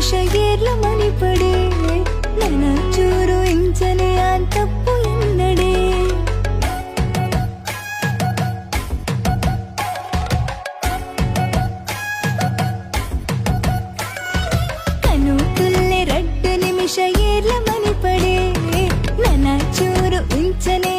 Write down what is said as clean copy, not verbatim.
ನಿಮಿಷ ಏರ್ಲ ಮನಿ ಪಡೆ ನನ್ನ ಚೂರು ಇಂಚನೆ ತಪ್ಪು ಎನ್ನಡೆ ಕನು ತುಲ್ಲೆ 2 ನಿಮಿಷ ಏರ್ಲ ಮನಿ ಪಡೆ ನನ್ನ ಚೂರು ಇಂಚನೆ